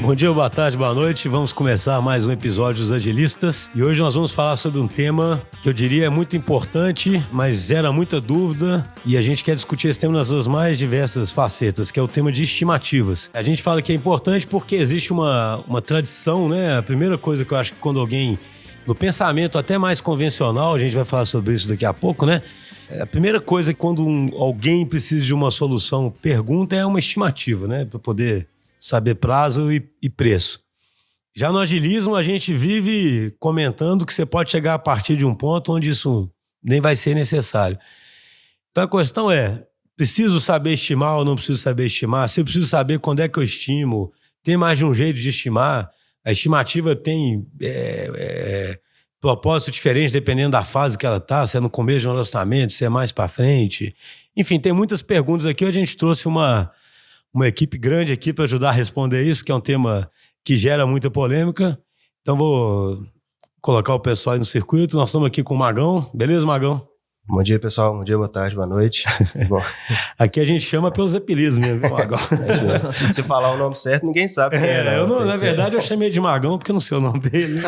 Bom dia, boa tarde, boa noite. Vamos começar mais um episódio dos Agilistas. E hoje nós vamos falar sobre um tema que eu diria é muito importante, mas gera muita dúvida. E a gente quer discutir esse tema nas suas mais diversas facetas, que é o tema de estimativas. A gente fala que é importante porque existe uma tradição, né? A primeira coisa que eu acho que quando alguém, no pensamento até mais convencional, a gente vai falar sobre isso daqui a pouco, né? A primeira coisa que quando alguém precisa de uma solução, pergunta é uma estimativa, né? Para poder saber prazo e preço. Já no agilismo, a gente vive comentando que você pode chegar a partir de um ponto onde isso nem vai ser necessário. Então a questão é, preciso saber estimar ou não preciso saber estimar? Se eu preciso saber quando é que eu estimo, tem mais de um jeito de estimar? A estimativa tem propósito diferente dependendo da fase que ela está, se é no começo de um lançamento, se é mais para frente. Enfim, tem muitas perguntas aqui. Hoje a gente trouxe uma equipe grande aqui para ajudar a responder isso, que é um tema que gera muita polêmica. Então vou colocar o pessoal aí no circuito. Nós estamos aqui com o Magão. Beleza, Magão? Bom dia, pessoal. Bom dia, boa tarde, boa noite. Bom. Aqui a gente chama pelos apelidos mesmo, viu, Magão? Se falar o nome certo, ninguém sabe quem é. Na verdade, eu chamei de Magão porque eu não sei o nome dele.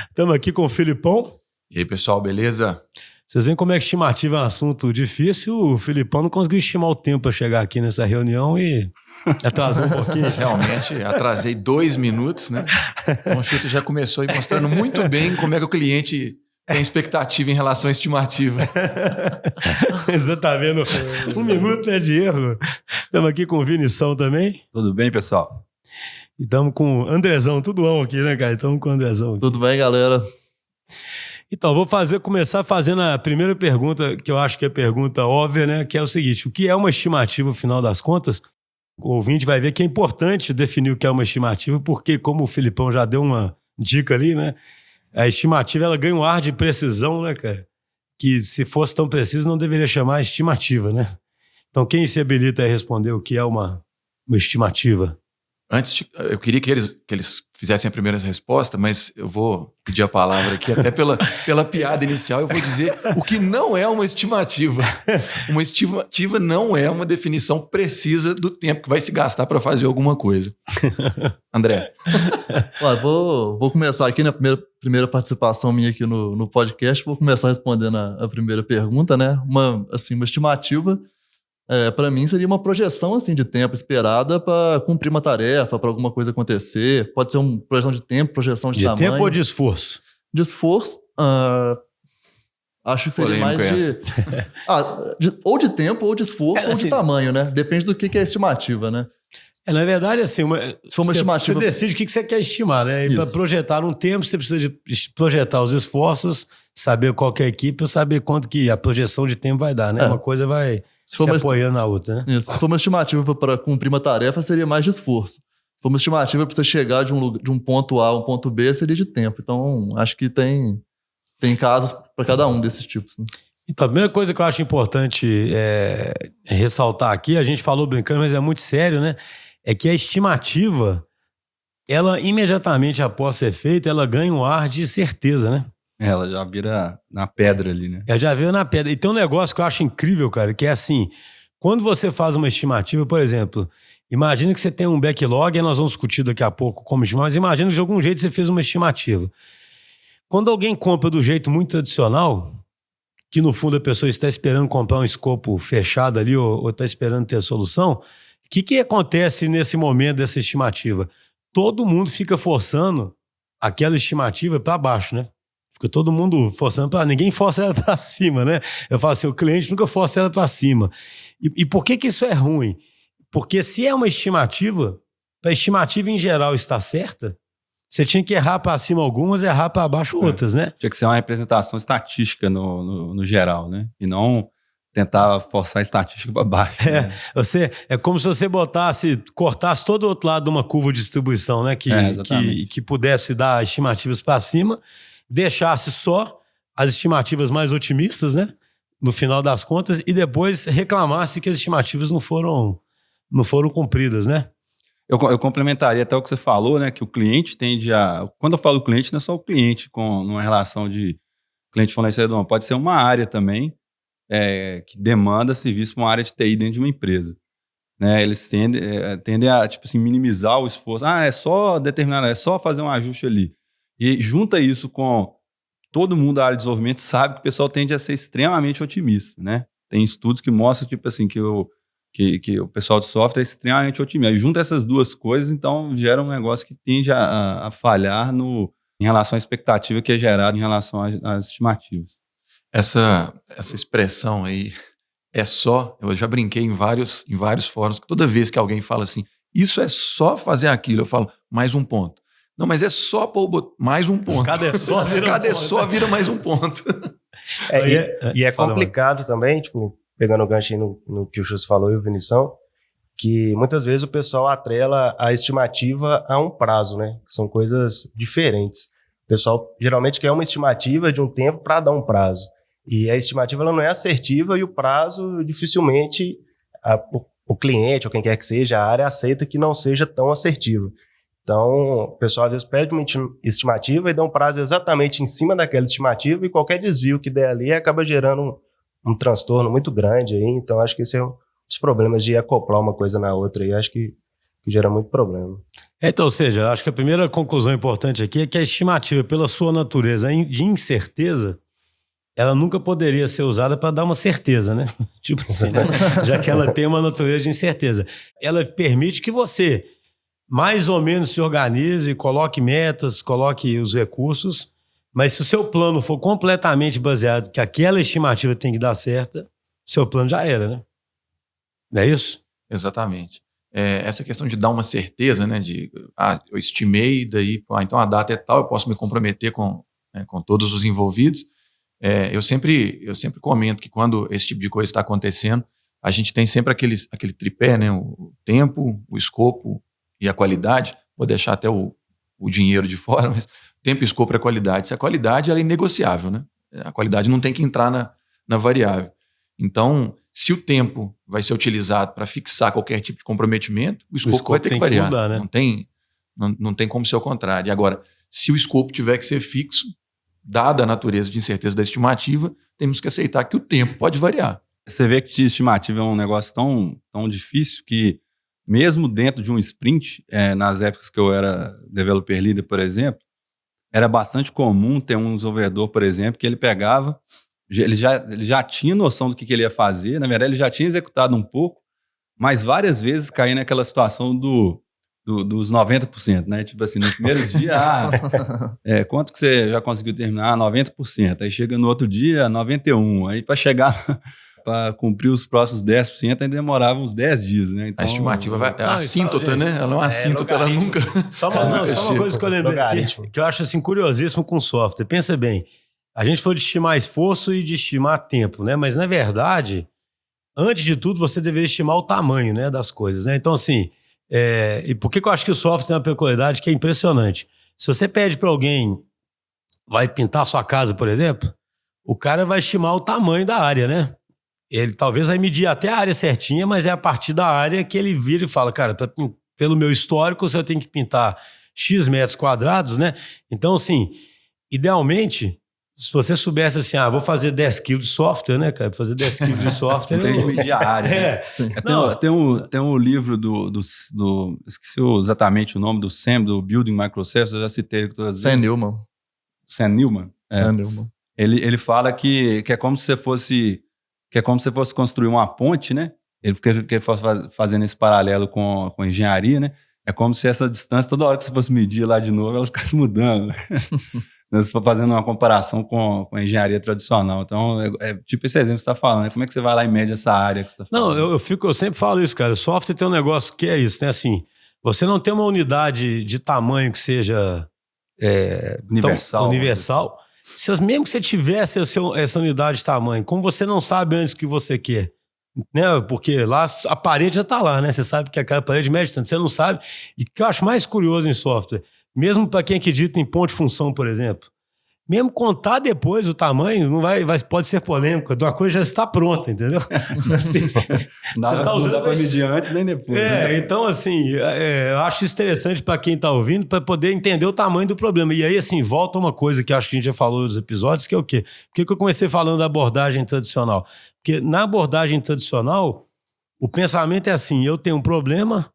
Estamos aqui com o Filipão. E aí, pessoal, beleza? Vocês veem como é que estimativa é um assunto difícil. O Filipão não conseguiu estimar o tempo para chegar aqui nessa reunião e atrasou um pouquinho. Realmente, atrasei 2 minutos, né? Então, você já começou aí mostrando muito bem como é que o cliente tem expectativa em relação à estimativa. Você tá vendo? 1 minuto é de erro. Estamos aqui com o Vinição também. Tudo bem, pessoal? E estamos com o Andrezão, tudo bom aqui, né, cara? Estamos com o Andrezão aqui. Tudo bem, galera? Então, vou começar fazendo a primeira pergunta, que eu acho que é a pergunta óbvia, né? Que é o seguinte: o que é uma estimativa, no final das contas? O ouvinte vai ver que é importante definir o que é uma estimativa, porque, como o Filipão já deu uma dica ali, né? A estimativa, ela ganha um ar de precisão, né, cara? Que se fosse tão preciso, não deveria chamar estimativa, né? Então, quem se habilita a responder o que é uma estimativa? Eu queria que eles fizessem a primeira resposta, mas eu vou pedir a palavra aqui, até pela piada inicial, eu vou dizer o que não é uma estimativa. Uma estimativa não é uma definição precisa do tempo que vai se gastar para fazer alguma coisa. André. Vou começar aqui na primeira participação minha aqui no podcast, vou começar respondendo a primeira pergunta, né? Uma estimativa, para mim, seria uma projeção assim, de tempo esperada para cumprir uma tarefa, para alguma coisa acontecer. Pode ser uma projeção de tempo, projeção de tamanho. De tempo ou de esforço? De esforço, acho que seria mais ou de tempo, ou de esforço, ou de tamanho, né? Depende do que é a estimativa, né? Na verdade, assim, se for uma estimativa... Você decide o que você quer estimar, né? E para projetar um tempo, você precisa de projetar os esforços, saber qual que é a equipe, saber quanto que a projeção de tempo vai dar, né? Uma coisa vai se apoiando na outra, né? Isso. Se for uma estimativa para cumprir uma tarefa, seria mais de esforço. Se for uma estimativa para você chegar de um ponto A a um ponto B, seria de tempo. Então, acho que tem casos para cada um desses tipos, né? Então, a primeira coisa que eu acho importante ressaltar aqui, a gente falou brincando, mas é muito sério, né? É que a estimativa, ela imediatamente após ser feita, ela ganha um ar de certeza, né? Ela já vira na pedra ali, né? Ela já vira na pedra. E tem um negócio que eu acho incrível, cara, que é assim, quando você faz uma estimativa, por exemplo, imagina que você tem um backlog, e nós vamos discutir daqui a pouco como estimar, mas imagina que de algum jeito você fez uma estimativa. Quando alguém compra do jeito muito tradicional, que no fundo a pessoa está esperando comprar um escopo fechado ali ou está esperando ter a solução, o que acontece nesse momento dessa estimativa? Todo mundo fica forçando aquela estimativa para baixo, né? Fica todo mundo forçando para... Ninguém força ela para cima, né? Eu falo assim, o cliente nunca força ela para cima. E por que isso é ruim? Porque se é uma estimativa, para a estimativa em geral estar certa, você tinha que errar para cima algumas e errar para baixo outras, né? Tinha que ser uma representação estatística no geral, né? E não tentar forçar a estatística para baixo. Né? É como se você cortasse todo o outro lado de uma curva de distribuição, né? Que pudesse dar estimativas para cima, deixasse só as estimativas mais otimistas, né? No final das contas, e depois reclamasse que as estimativas não foram cumpridas, né? Eu complementaria até o que você falou, né? Que o cliente tende a... Quando eu falo cliente, não é só o cliente numa relação de cliente-fornecedor, pode ser uma área também que demanda serviço para uma área de TI dentro de uma empresa. né? Eles tendem a, tipo assim, minimizar o esforço. É só determinar, é só fazer um ajuste ali. E junta isso com todo mundo da área de desenvolvimento sabe que o pessoal tende a ser extremamente otimista, né? Tem estudos que mostram, tipo assim, que o pessoal de software é extremamente otimista. E junta essas duas coisas, então gera um negócio que tende a falhar em relação à expectativa que é gerada em relação às estimativas. Essa expressão aí eu já brinquei em vários fóruns, que toda vez que alguém fala assim, isso é só fazer aquilo, eu falo, mais um ponto. Não, mas é só pôr mais um ponto. Cada é só vira mais um ponto. E é complicado também, tipo, pegando o gancho aí no que o Chus falou e o Vinição, que muitas vezes o pessoal atrela a estimativa a um prazo, né? Que são coisas diferentes. O pessoal geralmente quer uma estimativa de um tempo para dar um prazo. E a estimativa ela não é assertiva e o prazo dificilmente o cliente ou quem quer que seja, a área aceita que não seja tão assertivo. Então, o pessoal às vezes pede uma estimativa e dá um prazo exatamente em cima daquela estimativa e qualquer desvio que der ali acaba gerando um transtorno muito grande aí. Então, acho que esse é um dos problemas de acoplar uma coisa na outra aí. Acho que gera muito problema. Então, ou seja, acho que a primeira conclusão importante aqui é que a estimativa, pela sua natureza de incerteza, ela nunca poderia ser usada para dar uma certeza, né? Tipo assim, né? Já que ela tem uma natureza de incerteza. Ela permite que você mais ou menos se organize, coloque metas, coloque os recursos, mas se o seu plano for completamente baseado que aquela estimativa tem que dar certa, seu plano já era, né? Não é isso? Exatamente. Essa questão de dar uma certeza, né, eu estimei, daí, então a data é tal, eu posso me comprometer com todos os envolvidos. Eu sempre comento que quando esse tipo de coisa está acontecendo, a gente tem sempre aquele tripé, né, o tempo, o escopo e a qualidade. Vou deixar até o dinheiro de fora, mas tempo, escopo e a qualidade. Se a qualidade ela é inegociável, né? A qualidade não tem que entrar na variável. Então, se o tempo vai ser utilizado para fixar qualquer tipo de comprometimento, o escopo vai ter que variar. Mudar, né? Não tem como ser o contrário. E agora, se o escopo tiver que ser fixo, dada a natureza de incerteza da estimativa, temos que aceitar que o tempo pode variar. Você vê que estimativa é um negócio tão difícil que, mesmo dentro de um sprint, nas épocas que eu era developer leader, por exemplo, era bastante comum ter um desenvolvedor, por exemplo, que ele pegava, ele já tinha noção do que ele ia fazer, na verdade ele já tinha executado um pouco, mas várias vezes caía naquela situação dos 90%, né? Tipo assim, no primeiro dia, quanto que você já conseguiu terminar? 90%. Aí chega no outro dia, 91%. Aí para chegar, para cumprir os próximos 10%, ainda demorava uns 10 dias, né? Então, a estimativa é assíntota, né? Ela é uma assíntota, ela nunca... Só uma coisa que eu lembrei aqui, que eu acho assim, curiosíssimo com software. Pensa bem, a gente falou de estimar esforço e de estimar tempo, né? Mas, na verdade, antes de tudo, você deveria estimar o tamanho, né, das coisas, né? Então, assim, e por que eu acho que o software tem uma peculiaridade que é impressionante? Se você pede para alguém, vai pintar a sua casa, por exemplo, o cara vai estimar o tamanho da área, né? Ele talvez vai medir até a área certinha, mas é a partir da área que ele vira e fala, cara, pelo meu histórico, se eu tenho que pintar X metros quadrados, né? Então, assim, idealmente, se você soubesse assim, vou fazer 10 quilos de software, né, cara? Fazer 10 quilos de software... Tem que medir a área. Né? Tem um livro esqueci exatamente o nome, do Sam, do Building Microservices, eu já citei ele todas as vezes. Sam Newman. Ele fala que é como se você fosse... Que é como se você fosse construir uma ponte, né? Ele fosse fazendo esse paralelo com engenharia, né? É como se essa distância, toda hora que você fosse medir lá de novo, ela ficasse mudando. Você for fazendo uma comparação com a engenharia tradicional. Então, tipo esse exemplo que você está falando, né? Como é que você vai lá e mede essa área que você está falando? Não, eu sempre falo isso, cara. O software tem um negócio que é isso, né? Assim, você não tem uma unidade de tamanho que seja universal. Mesmo que você tivesse essa unidade de tamanho, como você não sabe antes o que você quer, né? Porque lá a parede já está lá, né? Você sabe que aquela parede mede tanto, você não sabe. E o que eu acho mais curioso em software, mesmo para quem acredita em ponto de função, por exemplo, mesmo contar depois o tamanho pode ser polêmico, uma coisa já está pronta, entendeu? Assim, não dá para medir antes nem depois. Né? Então, assim, eu acho isso interessante para quem está ouvindo, para poder entender o tamanho do problema. E aí, assim, volta uma coisa que acho que a gente já falou nos episódios, que é o quê? Por que eu comecei falando da abordagem tradicional? Porque na abordagem tradicional, O pensamento é assim, eu tenho um problema,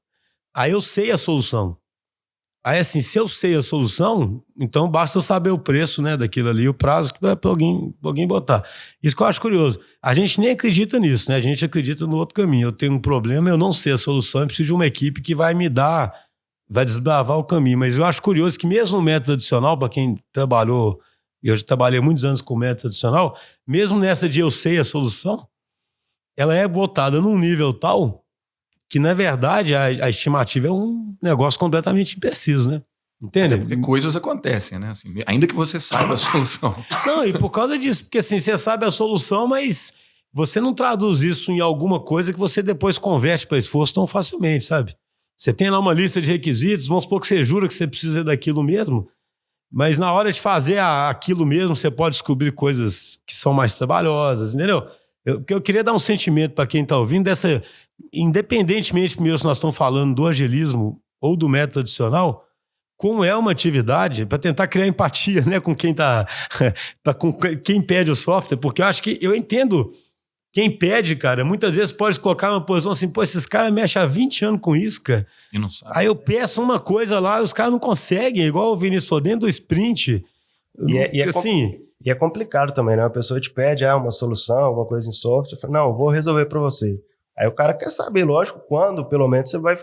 aí eu sei a solução. Aí assim, se eu sei a solução, então basta eu saber o preço, né, daquilo ali, o prazo que vai pra alguém botar. Isso que eu acho curioso. A gente nem acredita nisso, né? A gente acredita no outro caminho. Eu tenho um problema, eu não sei a solução, eu preciso de uma equipe que vai me dar, vai desbravar o caminho. Mas eu acho curioso que mesmo no método tradicional, para quem trabalhou, eu já trabalhei muitos anos com o método tradicional, mesmo nessa de eu sei a solução, ela é botada num nível tal que, na verdade, a estimativa é um negócio completamente impreciso, né? Entende? Até porque coisas acontecem, né? Assim, ainda que você saiba a solução. Não, e por causa disso, porque assim, você sabe a solução, mas você não traduz isso em alguma coisa que você depois converte para esforço tão facilmente, sabe? Você tem lá uma lista de requisitos, vamos supor que você jura que você precisa daquilo mesmo, mas na hora de fazer aquilo mesmo, você pode descobrir coisas que são mais trabalhosas, entendeu? Eu queria dar um sentimento para quem está ouvindo dessa, independentemente, primeiro, se nós estamos falando do agilismo ou do método tradicional, como é uma atividade para tentar criar empatia, né, com quem com quem pede o software, porque eu acho que eu entendo quem pede, cara, muitas vezes pode colocar uma posição assim, pô, esses caras mexem há 20 anos com isso, cara. E não sabe. Aí eu peço uma coisa lá, os caras não conseguem, igual o Vinícius falou, dentro do sprint. E é complicado também, né? A pessoa te pede uma solução, alguma coisa em software, fala, não, vou resolver para você. Aí o cara quer saber, lógico, quando pelo menos você vai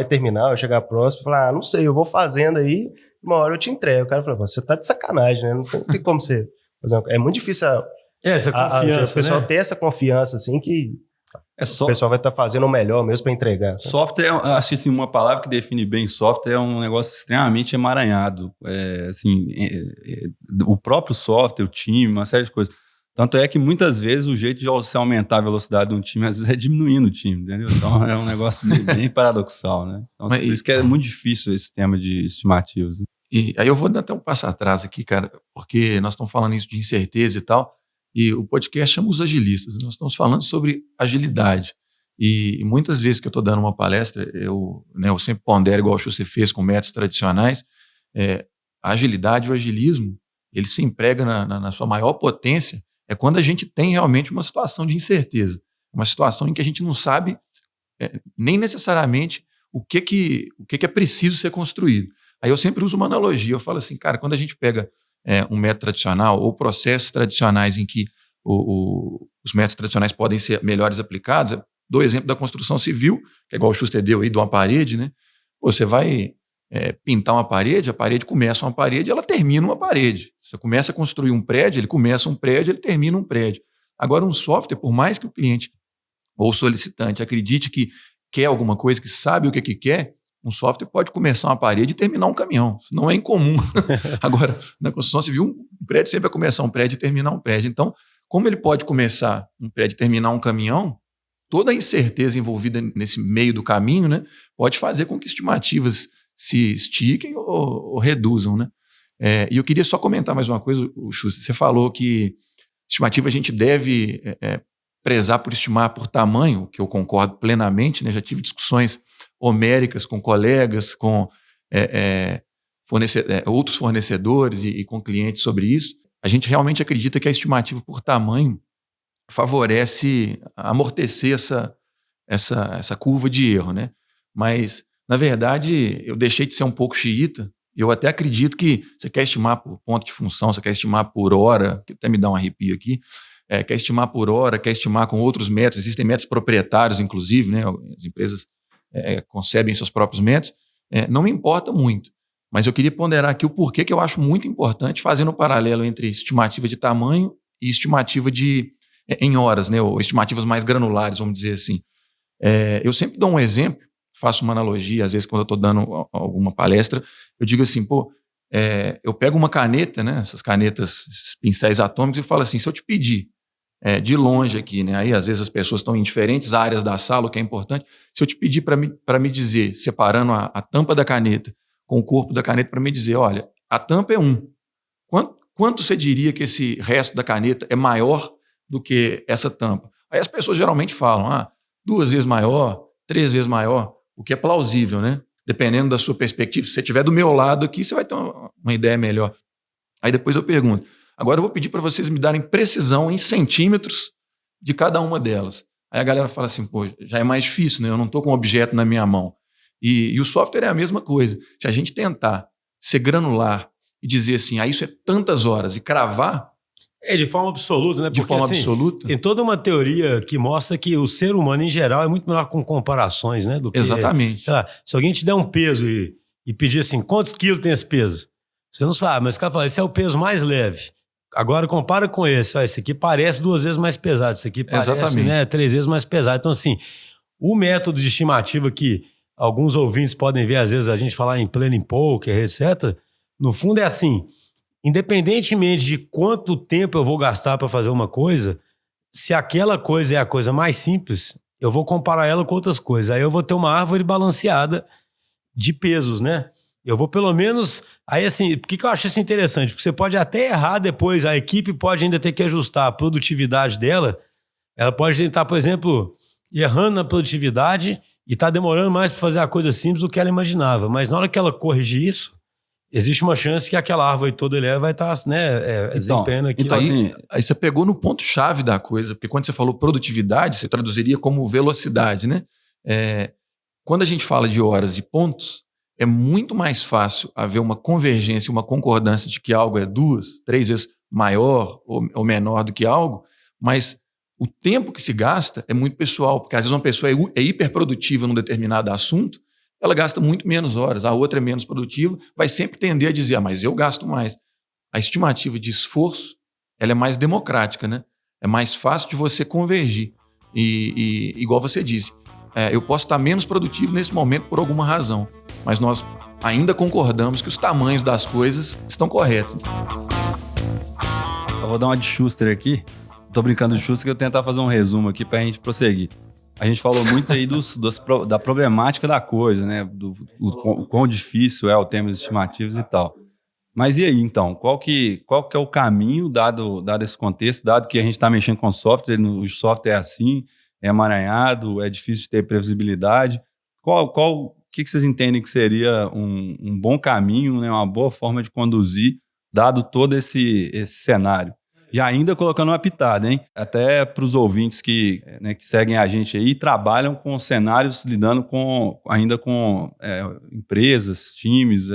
terminar, vai chegar próximo, falar, não sei, eu vou fazendo aí, uma hora eu te entrego. O cara fala, você tá de sacanagem, né? Não tem como você... É muito difícil essa confiança, o pessoal né? ter essa confiança, assim, que o pessoal vai estar fazendo o melhor mesmo para entregar. Sabe? Software, acho que assim, uma palavra que define bem software é um negócio extremamente emaranhado. O próprio software, o time, uma série de coisas. Tanto é que muitas vezes o jeito de você aumentar a velocidade de um time, às vezes é diminuindo o time, entendeu? Então é um negócio bem paradoxal, né? Então, por isso que é muito difícil esse tema de estimativas. Né? E aí eu vou dar até um passo atrás aqui, cara, porque nós estamos falando isso de incerteza e tal, e o podcast chama os agilistas. Nós estamos falando sobre agilidade. E muitas vezes que eu estou dando uma palestra, eu sempre pondero, igual o Schuster fez com métodos tradicionais, a agilidade e o agilismo, ele se emprega na sua maior potência quando a gente tem realmente uma situação de incerteza, uma situação em que a gente não sabe nem necessariamente o que é preciso ser construído. Aí eu sempre uso uma analogia, eu falo assim, cara, quando a gente pega um método tradicional ou processos tradicionais em que os métodos tradicionais podem ser melhores aplicados, dou o exemplo da construção civil, que é igual o Schuster deu aí de uma parede, né? Você vai pintar uma parede, a parede começa uma parede, ela termina uma parede. Você começa a construir um prédio, ele começa um prédio, ele termina um prédio. Agora, um software, por mais que o cliente ou o solicitante acredite que quer alguma coisa, que sabe o que quer, um software pode começar uma parede e terminar um caminhão. Isso não é incomum. Agora, na construção civil, um prédio sempre vai começar um prédio e terminar um prédio. Então, como ele pode começar um prédio e terminar um caminhão, toda a incerteza envolvida nesse meio do caminho, né, pode fazer com que estimativas se estiquem ou reduzam. Né? E eu queria só comentar mais uma coisa, Schuster. Você falou que estimativa a gente deve prezar por estimar por tamanho, que eu concordo plenamente, né? Já tive discussões homéricas com colegas, com outros fornecedores e com clientes sobre isso. A gente realmente acredita que a estimativa por tamanho favorece amortecer essa curva de erro, né? Mas, na verdade, eu deixei de ser um pouco xiita. Eu até acredito que você quer estimar por ponto de função, você quer estimar por hora, que até me dá um arrepio aqui, quer estimar por hora, quer estimar com outros métodos, existem métodos proprietários, inclusive, né? As empresas concebem seus próprios métodos, não me importa muito, mas eu queria ponderar aqui o porquê que eu acho muito importante, fazendo um paralelo entre estimativa de tamanho e estimativa em horas, né? Ou estimativas mais granulares, vamos dizer assim. Eu sempre dou um exemplo, faço uma analogia, às vezes quando eu estou dando alguma palestra, eu digo assim, eu pego uma caneta, né, essas canetas, esses pincéis atômicos, e falo assim, se eu te pedir de longe aqui, né, aí às vezes as pessoas estão em diferentes áreas da sala, o que é importante, se eu te pedir para me dizer, separando a tampa da caneta com o corpo da caneta, para me dizer, olha, a tampa é 1, quanto você diria que esse resto da caneta é maior do que essa tampa? Aí as pessoas geralmente falam, 2 vezes maior, 3 vezes maior, o que é plausível, né? Dependendo da sua perspectiva. Se você estiver do meu lado aqui, você vai ter uma ideia melhor. Aí depois eu pergunto, agora eu vou pedir para vocês me darem precisão em centímetros de cada uma delas. Aí a galera fala assim, pô, já é mais difícil, né? Eu não estou com um objeto na minha mão. E o software é a mesma coisa. Se a gente tentar ser granular e dizer assim, isso é tantas horas e cravar... De forma absoluta, né? De forma absoluta. Tem toda uma teoria que mostra que o ser humano, em geral, é muito melhor com comparações, né? Do que, exatamente. Sei lá, se alguém te der um peso e pedir assim, quantos quilos tem esse peso? Você não sabe, mas o cara fala, esse é o peso mais leve. Agora compara com esse. Esse aqui parece 2 vezes mais pesado. Esse aqui parece, né, 3 vezes mais pesado. Então, assim, o método de estimativa que alguns ouvintes podem ver, às vezes, a gente falar em planning poker, etc., no fundo é assim... Independentemente de quanto tempo eu vou gastar para fazer uma coisa, se aquela coisa é a coisa mais simples, eu vou comparar ela com outras coisas. Aí eu vou ter uma árvore balanceada de pesos, né? Eu vou pelo menos... Aí assim, por que eu acho isso interessante? Porque você pode até errar depois, a equipe pode ainda ter que ajustar a produtividade dela. Ela pode estar, por exemplo, errando na produtividade e está demorando mais para fazer a coisa simples do que ela imaginava. Mas na hora que ela corrigir isso, existe uma chance que aquela árvore toda ali vai estar, né, desempenhando aquilo. Então, aí você pegou no ponto-chave da coisa, porque quando você falou produtividade, você traduziria como velocidade, né? Quando a gente fala de horas e pontos, é muito mais fácil haver uma convergência, uma concordância de que algo é 2, 3 vezes maior ou menor do que algo, mas o tempo que se gasta é muito pessoal, porque às vezes uma pessoa é hiperprodutiva num determinado assunto, ela gasta muito menos horas, a outra é menos produtiva, vai sempre tender a dizer, mas eu gasto mais. A estimativa de esforço, ela é mais democrática, né? É mais fácil de você convergir. E igual você disse, eu posso estar menos produtivo nesse momento por alguma razão, mas nós ainda concordamos que os tamanhos das coisas estão corretos. Eu vou dar uma de Schuster aqui. Tô brincando de Schuster que eu vou tentar fazer um resumo aqui pra gente prosseguir. A gente falou muito aí da problemática da coisa, né? O quão difícil é o tema das estimativas e tal. Mas e aí, então? Qual que é o caminho, dado esse contexto, dado que a gente está mexendo com software, o software é assim, é emaranhado, é difícil de ter previsibilidade. O que vocês entendem que seria um bom caminho, né? Uma boa forma de conduzir, dado todo esse cenário? E ainda colocando uma pitada, hein? Até para os ouvintes que seguem a gente aí, trabalham com cenários, lidando ainda com empresas, times,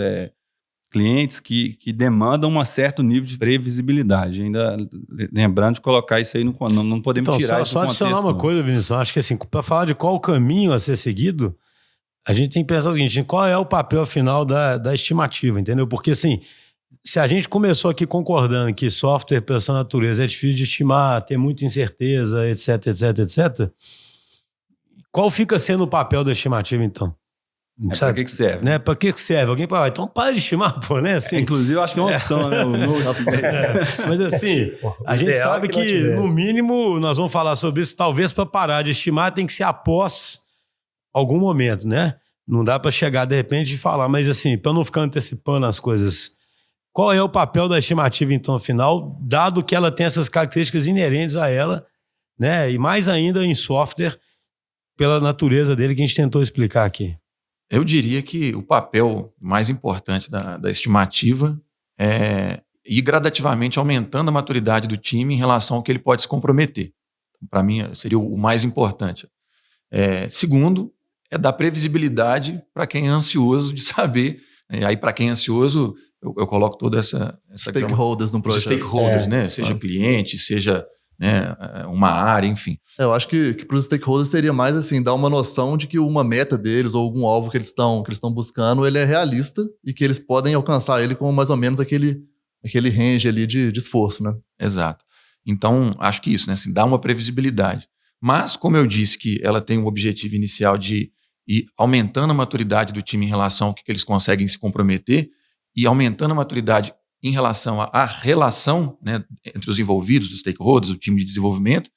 clientes que demandam um certo nível de previsibilidade. Ainda lembrando de colocar isso aí, não podemos tirar isso do contexto. Só adicionar uma coisa, Vinícius, acho que assim, para falar de qual o caminho a ser seguido, a gente tem que pensar o seguinte, qual é o papel final da estimativa, entendeu? Porque assim, se a gente começou aqui concordando que software, pela sua natureza, é difícil de estimar, tem muita incerteza, etc, qual fica sendo o papel da estimativa, então? Para que serve? Né? Para que serve? Alguém fala, então para de estimar, pô, né? Assim, inclusive, eu acho que é uma opção, né? Mas assim, a gente sabe que no mínimo, nós vamos falar sobre isso, talvez para parar de estimar tem que ser após algum momento, né? Não dá para chegar de repente e falar, mas assim, para não ficar antecipando as coisas, qual é o papel da estimativa, então, afinal, dado que ela tem essas características inerentes a ela, né? E mais ainda em software, pela natureza dele que a gente tentou explicar aqui. Eu diria que o papel mais importante da estimativa é ir gradativamente aumentando a maturidade do time em relação ao que ele pode se comprometer. Para mim, seria o mais importante. Segundo, é dar previsibilidade para quem é ansioso de saber. Aí, para quem é ansioso, eu coloco toda essa stakeholders no projeto. Os stakeholders, né? Seja cliente, seja uma área, enfim. Eu acho que para os stakeholders seria mais assim, dar uma noção de que uma meta deles ou algum alvo que eles estão buscando, ele é realista e que eles podem alcançar ele com mais ou menos aquele range ali de esforço, né? Exato. Então, acho que isso, né? Assim, dá uma previsibilidade. Mas, como eu disse que ela tem um objetivo inicial de ir aumentando a maturidade do time em relação ao que eles conseguem se comprometer e aumentando a maturidade em relação à relação, né, entre os envolvidos, os stakeholders, o time de desenvolvimento,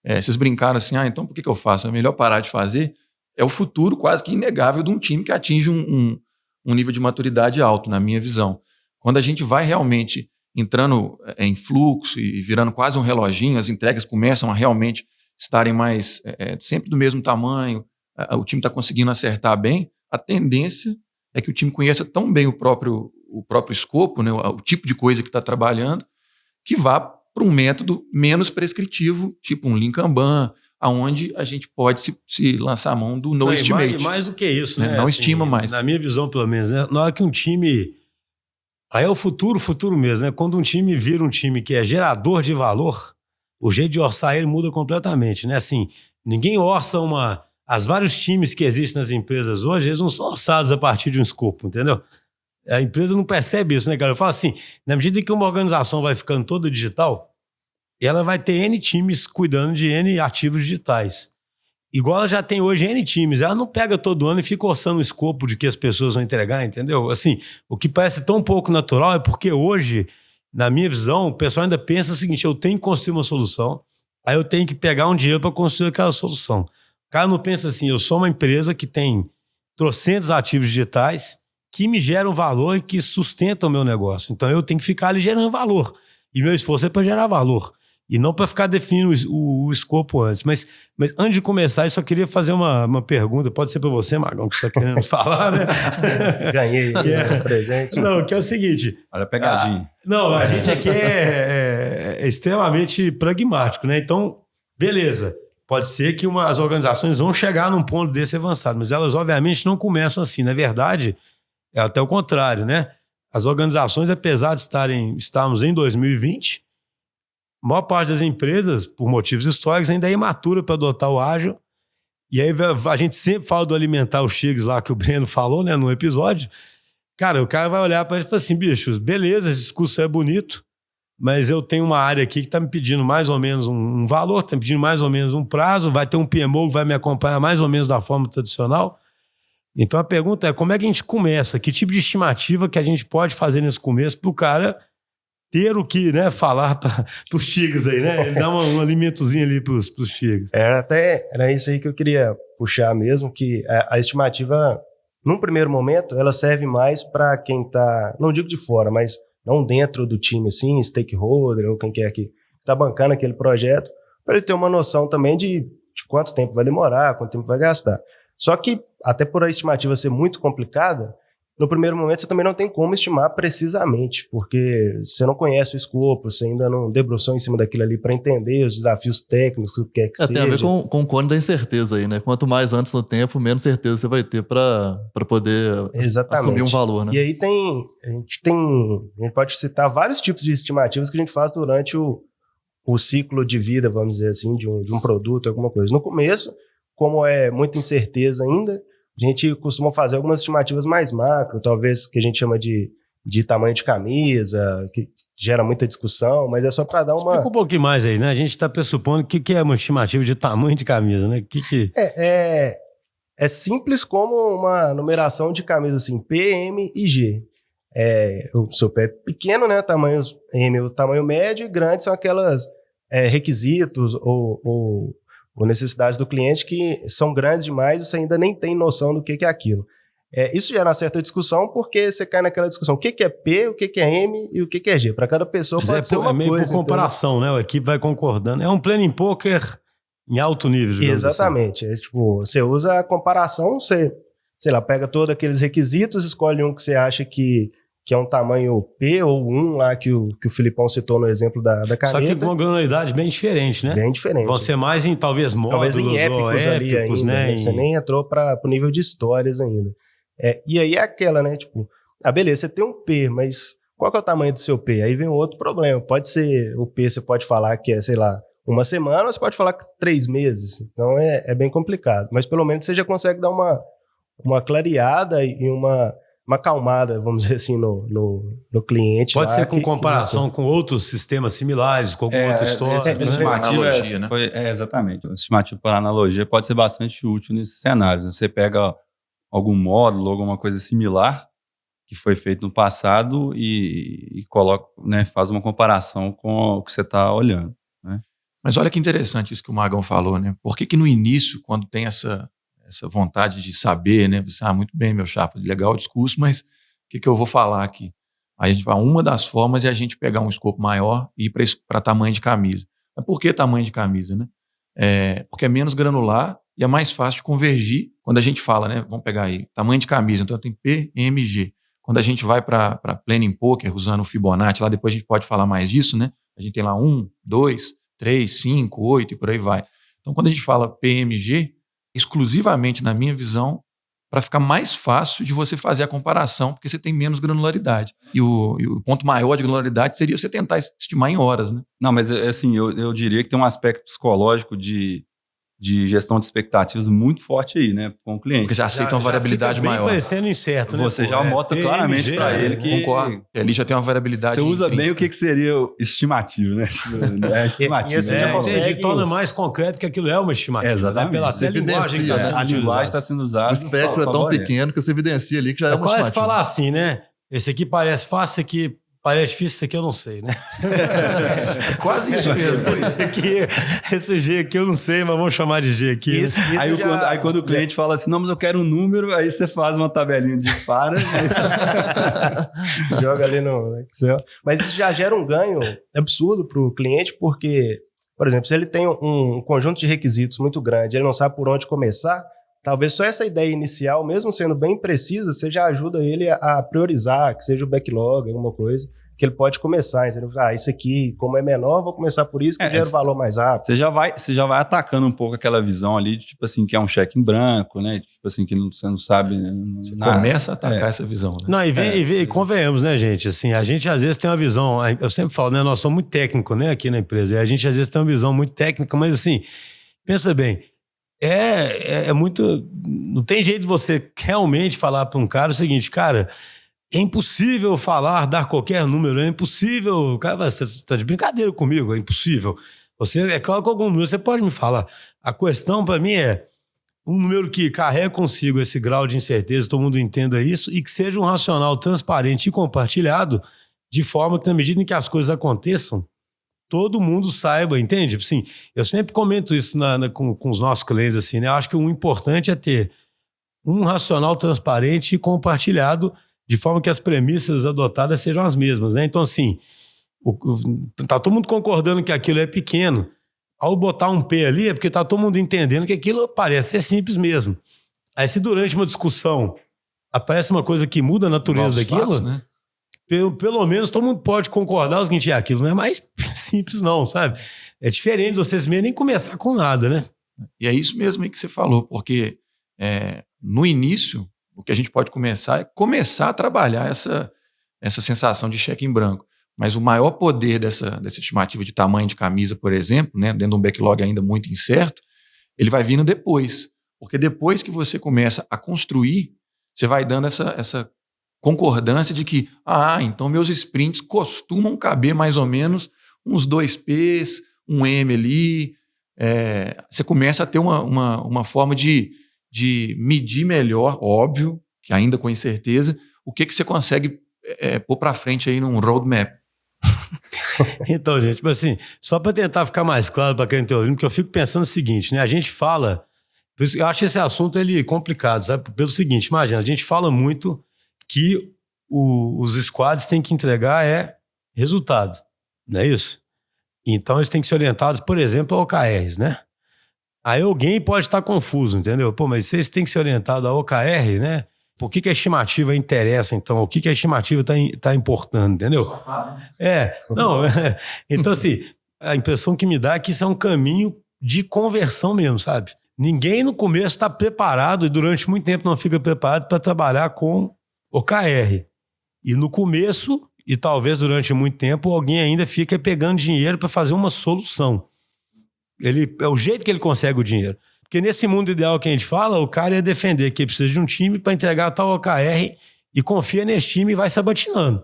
vocês brincaram assim, então por que eu faço? É melhor parar de fazer. É o futuro quase que inegável de um time que atinge um nível de maturidade alto, na minha visão. Quando a gente vai realmente entrando em fluxo e virando quase um reloginho, as entregas começam a realmente estarem mais sempre do mesmo tamanho, o time está conseguindo acertar bem, a tendência é que o time conheça tão bem o próprio escopo, né, o tipo de coisa que está trabalhando, que vá para um método menos prescritivo, tipo um Lean Kanban, aonde a gente pode se lançar a mão do no estimate. Mais do que isso, né? Não assim, estima mais. Na minha visão, pelo menos, né? Na hora que um time... Aí é o futuro mesmo, né? Quando um time vira um time que é gerador de valor, o jeito de orçar ele muda completamente, né? Assim, ninguém orça As vários times que existem nas empresas hoje, eles não são orçados a partir de um escopo, entendeu? A empresa não percebe isso, né, cara? Eu falo assim, na medida que uma organização vai ficando toda digital, ela vai ter N times cuidando de N ativos digitais. Igual ela já tem hoje N times. Ela não pega todo ano e fica orçando o escopo de que as pessoas vão entregar, entendeu? Assim, o que parece tão pouco natural é porque hoje, na minha visão, o pessoal ainda pensa o seguinte, eu tenho que construir uma solução, aí eu tenho que pegar um dinheiro para construir aquela solução. O cara não pensa assim, eu sou uma empresa que tem trocentos ativos digitais que me geram valor e que sustentam o meu negócio. Então eu tenho que ficar ali gerando valor. E meu esforço é para gerar valor. E não para ficar definindo o escopo antes. Mas antes de começar, eu só queria fazer uma pergunta. Pode ser para você, Magão, que você está querendo falar, né? Ganhei presente. Não, que é o seguinte... Olha a pegadinha. Não, a gente aqui é extremamente pragmático, né? Então, beleza. Pode ser que as organizações vão chegar num ponto desse avançado, mas elas, obviamente, não começam assim. Na verdade, é até o contrário, né? As organizações, apesar de estarmos em 2020... A maior parte das empresas, por motivos históricos, ainda é imatura para adotar o ágil. E aí a gente sempre fala do alimentar os tigres lá, que o Breno falou, né, no episódio. Cara, o cara vai olhar para ele e falar assim, bichos, beleza, esse discurso é bonito, mas eu tenho uma área aqui que está me pedindo mais ou menos um valor, está me pedindo mais ou menos um prazo, vai ter um PMO que vai me acompanhar mais ou menos da forma tradicional. Então a pergunta é, como é que a gente começa? Que tipo de estimativa que a gente pode fazer nesse começo para o cara... ter o que, né, falar para os tigres aí, né? Ele dá um alimentozinho ali para os tigres. Era isso aí que eu queria puxar mesmo, que a estimativa, num primeiro momento, ela serve mais para quem está, não digo de fora, mas não dentro do time, assim, stakeholder ou quem quer que está bancando aquele projeto, para ele ter uma noção também de quanto tempo vai demorar, quanto tempo vai gastar. Só que, até por a estimativa ser muito complicada, no primeiro momento você também não tem como estimar precisamente, porque você não conhece o escopo, você ainda não debruçou em cima daquilo ali para entender os desafios técnicos, o que é que seja. Tem a ver com o cone da incerteza aí, né? Quanto mais antes no tempo, menos certeza você vai ter para poder assumir um valor, né? E aí a gente pode citar vários tipos de estimativas que a gente faz durante o ciclo de vida, vamos dizer assim, de um produto, alguma coisa. No começo, como é muita incerteza ainda, a gente costuma fazer algumas estimativas mais macro, talvez que a gente chama de tamanho de camisa, que gera muita discussão, mas é só para dar uma... Explica um pouquinho mais aí, né? A gente está pressupondo que é uma estimativa de tamanho de camisa, né? É simples como uma numeração de camisa, assim, P, M e G. O seu pé é pequeno, né? Tamanhos M, o tamanho médio, e grande são aquelas requisitos ou necessidades do cliente que são grandes demais e você ainda nem tem noção do que é aquilo. Isso gera uma certa discussão porque você cai naquela discussão. O que é P, o que é M e o que é G? Para cada pessoa pode ser uma coisa. É meio por comparação, né? A equipe vai concordando. É um planning poker em alto nível. Exatamente. Assim. Você usa a comparação, você, sei lá, pega todos aqueles requisitos, escolhe um que você acha que é um tamanho P ou 1 lá que o Filipão citou no exemplo da caneta. Só que com uma granularidade bem diferente, né? Bem diferente. Vão ser mais em talvez módulos talvez em épicos ali ainda, né? Você nem entrou para o nível de histórias ainda. E aí é aquela, né? Beleza, você tem um P, mas qual que é o tamanho do seu P? Aí vem um outro problema. Pode ser, o P você pode falar que é, sei lá, uma semana, ou você pode falar que 3 meses. Então é bem complicado. Mas pelo menos você já consegue dar uma clareada e uma acalmada, vamos dizer assim, no cliente. Pode ser com comparação com outros sistemas similares, com alguma outra história. Analogia, né? Exatamente. O estimativo por analogia pode ser bastante útil nesses cenários. Você pega algum módulo, alguma coisa similar que foi feito no passado e coloca, né, faz uma comparação com o que você está olhando. Né? Mas olha que interessante isso que o Magão falou, né? Por que no início, quando tem essa vontade de saber, né? Você, muito bem, meu chapa, legal o discurso, mas o que eu vou falar aqui? Aí a gente vai, uma das formas é a gente pegar um escopo maior e ir para tamanho de camisa. Mas por que tamanho de camisa, né? Porque é menos granular e é mais fácil de convergir quando a gente fala, né? Vamos pegar aí, tamanho de camisa, então tem P, M, G. Quando a gente vai para planning poker, usando o Fibonacci, lá depois a gente pode falar mais disso, né? A gente tem lá 1, 2, 3, 5, 8 e por aí vai. Então, quando a gente fala PMG, exclusivamente, na minha visão, para ficar mais fácil de você fazer a comparação, porque você tem menos granularidade. E o ponto maior de granularidade seria você tentar estimar em horas, né? Não, mas assim, eu diria que tem um aspecto psicológico de gestão de expectativas muito forte aí, né, com o cliente. Porque você aceita uma variabilidade maior. Parecendo incerto, né? Você já mostra claramente para ele que... Concordo. Ali já tem uma variabilidade. Você usa intrínseca. bem o que seria estimativo, né? E Estimativo. você já consegue... Entendi, torna mais concreto que aquilo é uma estimativa. Exatamente. Né? Pela Você linguagem que evidencia, está sendo A linguagem utilizada. está sendo usada. O espectro é tão pequeno que você evidencia ali que já é uma quase estimativa. falar assim, né? Esse aqui parece fácil, esse aqui parece difícil, esse aqui eu não sei, né? É quase isso mesmo. Esse G aqui eu não sei, mas vamos chamar de G aqui. Isso Aí quando o cliente fala assim, não, mas eu quero um número, aí você faz uma tabelinha de para. joga ali no Excel. Mas isso já gera um ganho absurdo para o cliente, porque, por exemplo, se ele tem um conjunto de requisitos muito grande, ele não sabe por onde começar, talvez só essa ideia inicial, mesmo sendo bem precisa, você já ajuda ele a priorizar, que seja o backlog, alguma coisa, que ele pode começar, entendeu? Isso aqui, como é menor, vou começar por isso, que gera o valor mais rápido. Você já vai atacando um pouco aquela visão ali, de, tipo assim, que é um cheque em branco, né? Tipo assim, que você não sabe nada. Começa a atacar essa visão, né? Não, e convenhamos, né, gente? Assim, a gente às vezes tem uma visão, eu sempre falo, né? Nós somos muito técnicos, né, aqui na empresa, e a gente às vezes tem uma visão muito técnica, mas assim, pensa bem, é muito... Não tem jeito de você realmente falar para um cara o seguinte, cara, é impossível dar qualquer número, é impossível... Cara, você está de brincadeira comigo, é impossível. É claro que algum número você pode me falar. A questão para mim é um número que carrega consigo esse grau de incerteza, todo mundo entenda isso, e que seja um racional transparente e compartilhado, de forma que na medida em que as coisas aconteçam, todo mundo saiba, entende? Assim, eu sempre comento isso com os nossos clientes, assim, né? Eu acho que o importante é ter um racional transparente e compartilhado de forma que as premissas adotadas sejam as mesmas, né? Então, assim, tá todo mundo concordando que aquilo é pequeno. Ao botar um P ali é porque tá todo mundo entendendo que aquilo parece ser simples mesmo. Aí, se durante uma discussão aparece uma coisa que muda a natureza daquilo... Fatos, né? Pelo menos todo mundo pode concordar o seguinte, aquilo não é mais simples não, sabe? É diferente de vocês mesmo nem começar com nada, né? E é isso mesmo aí que você falou, porque no início, o que a gente pode começar é começar a trabalhar essa sensação de cheque em branco. Mas o maior poder dessa estimativa de tamanho de camisa, por exemplo, né, dentro de um backlog ainda muito incerto, ele vai vindo depois. Porque depois que você começa a construir, você vai dando essa concordância de que, então meus sprints costumam caber mais ou menos uns 2 Ps, um M ali. Você começa a ter uma forma de medir melhor, óbvio, que ainda com incerteza, o que você consegue pôr para frente aí num roadmap. Então, gente, mas assim, só para tentar ficar mais claro para quem está ouvindo, porque eu fico pensando o seguinte, né? A gente fala, eu acho esse assunto ele complicado, sabe? Pelo seguinte, imagina, a gente fala muito que os squads têm que entregar resultado, não é isso? Então eles têm que ser orientados, por exemplo, a OKRs, né? Aí alguém pode estar confuso, entendeu? Pô, mas vocês têm que ser orientados a OKR, né? Por que a estimativa interessa, então? O que a estimativa está importando, entendeu? Então assim, a impressão que me dá é que isso é um caminho de conversão mesmo, sabe? Ninguém no começo está preparado e durante muito tempo não fica preparado para trabalhar com OKR. E no começo, e talvez durante muito tempo, alguém ainda fica pegando dinheiro para fazer uma solução. É o jeito que ele consegue o dinheiro. Porque nesse mundo ideal que a gente fala, o cara ia defender que ele precisa de um time para entregar tal OKR e confia nesse time e vai sabatinando.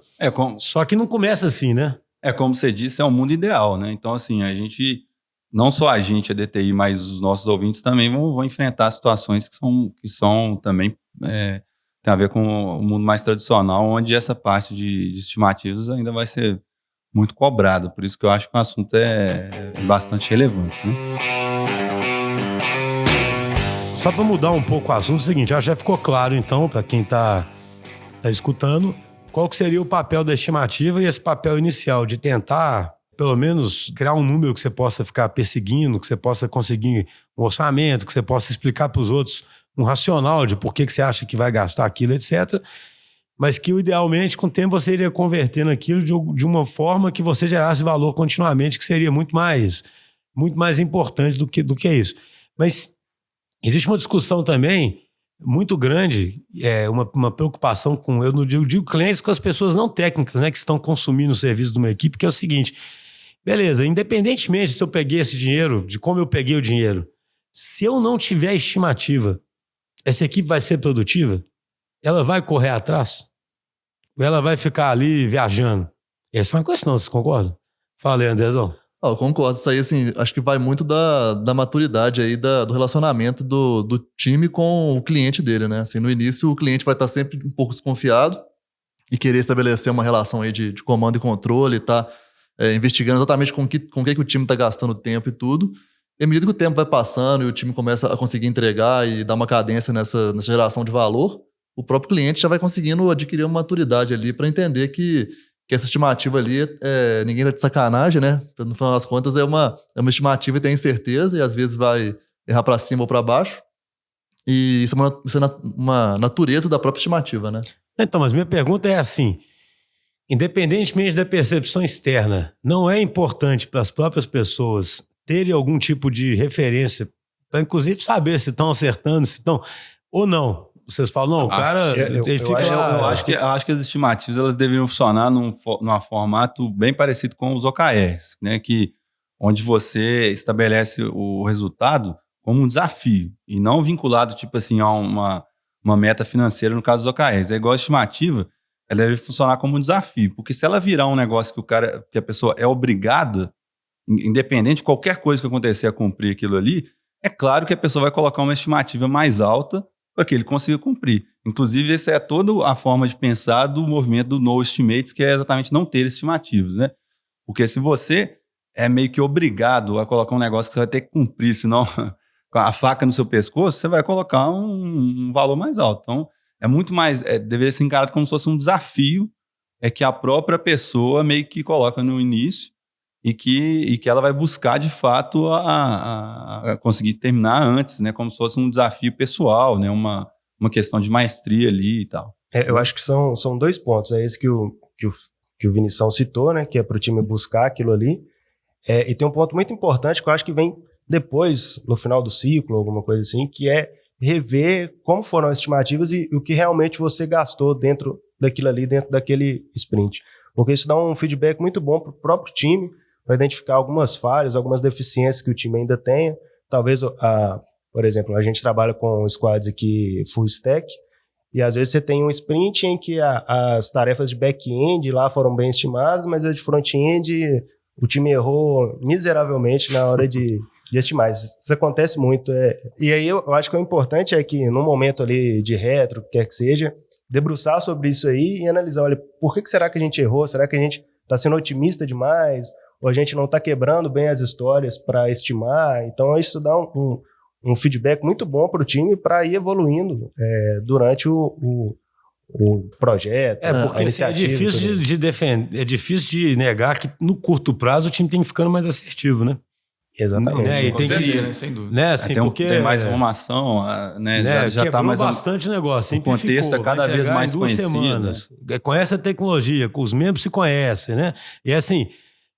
Só que não começa assim, né? Como você disse, é um mundo ideal, né? Então, assim, a gente, não só a gente, a DTI, mas os nossos ouvintes também vão enfrentar situações que são também... tem a ver com o mundo mais tradicional, onde essa parte de estimativas ainda vai ser muito cobrada. Por isso que eu acho que o assunto é bastante relevante, né? Só para mudar um pouco o assunto, é o seguinte, já ficou claro, então, para quem está escutando, qual que seria o papel da estimativa e esse papel inicial de tentar, pelo menos, criar um número que você possa ficar perseguindo, que você possa conseguir um orçamento, que você possa explicar para os outros um racional de por que você acha que vai gastar aquilo, etc. Mas que, idealmente, com o tempo, você iria converter naquilo de uma forma que você gerasse valor continuamente, que seria muito mais muito mais importante do que isso. Mas existe uma discussão também muito grande, uma preocupação com, eu não digo clientes, com as pessoas não técnicas, né, que estão consumindo o serviço de uma equipe, que é o seguinte, beleza, independentemente se eu peguei esse dinheiro, de como eu peguei o dinheiro, se eu não tiver estimativa, essa equipe vai ser produtiva? Ela vai correr atrás? Ou ela vai ficar ali viajando? Essa é uma questão, vocês concordam? Fala aí, Andrezão. Eu concordo, isso aí, assim, acho que vai muito da maturidade aí, do relacionamento do time com o cliente dele, né? Assim, no início, o cliente vai estar sempre um pouco desconfiado e querer estabelecer uma relação aí de comando e controle, tá investigando exatamente com que o time está gastando tempo e tudo. E à medida que o tempo vai passando e o time começa a conseguir entregar e dar uma cadência nessa geração de valor, o próprio cliente já vai conseguindo adquirir uma maturidade ali para entender que essa estimativa ali, ninguém tá de sacanagem, né? No final das contas, é uma estimativa e tem incerteza, e às vezes vai errar para cima ou para baixo. E isso é uma natureza da própria estimativa, né? Então, mas minha pergunta é assim, independentemente da percepção externa, não é importante para as próprias pessoas terem algum tipo de referência, para inclusive saber se estão acertando, se estão ou não? Vocês falam, não, o cara, ele fica lá... Eu acho que as estimativas elas deveriam funcionar num formato bem parecido com os OKRs, né? Onde você estabelece o resultado como um desafio e não vinculado, tipo assim, a uma meta financeira, no caso dos OKRs. É igual a estimativa, ela deve funcionar como um desafio, porque se ela virar um negócio que a pessoa é obrigada, independente de qualquer coisa que acontecer a cumprir aquilo ali, é claro que a pessoa vai colocar uma estimativa mais alta para que ele consiga cumprir. Inclusive, essa é toda a forma de pensar do movimento do No Estimates, que é exatamente não ter estimativas, né? Porque se você é meio que obrigado a colocar um negócio que você vai ter que cumprir, senão com a faca no seu pescoço, você vai colocar um valor mais alto. Então, é muito mais... deveria ser encarado como se fosse um desafio que a própria pessoa meio que coloca no início e que ela vai buscar, de fato, a conseguir terminar antes, né? Como se fosse um desafio pessoal, né? Uma questão de maestria ali e tal. Eu acho que são dois pontos. É esse que o Vinição citou, né? Que é para o time buscar aquilo ali. E tem um ponto muito importante que eu acho que vem depois, no final do ciclo, alguma coisa assim, que é rever como foram as estimativas e o que realmente você gastou dentro daquilo ali, dentro daquele sprint. Porque isso dá um feedback muito bom para o próprio time, para identificar algumas falhas, algumas deficiências que o time ainda tenha. Talvez, por exemplo, a gente trabalha com squads aqui full stack, e às vezes você tem um sprint em que as tarefas de back-end lá foram bem estimadas, mas as de front-end o time errou miseravelmente na hora de estimar. Isso acontece muito. E aí eu acho que o importante é que no momento ali de retro, quer que seja, debruçar sobre isso aí e analisar, olha, por que será que a gente errou? Será que a gente está sendo otimista demais? Ou a gente não está quebrando bem as histórias para estimar? Então isso dá um feedback muito bom para o time para ir evoluindo durante o projeto. Porque é difícil de defender, é difícil de negar que no curto prazo o time tem que ficando mais assertivo, né? Exatamente. E tem que, né, sem dúvida. Né, assim, porque tem mais informação, né? Já está mais bastante negócio. O contexto é cada vez mais conhecido. Semanas. Né? Conhece a tecnologia, os membros se conhecem, né? E assim,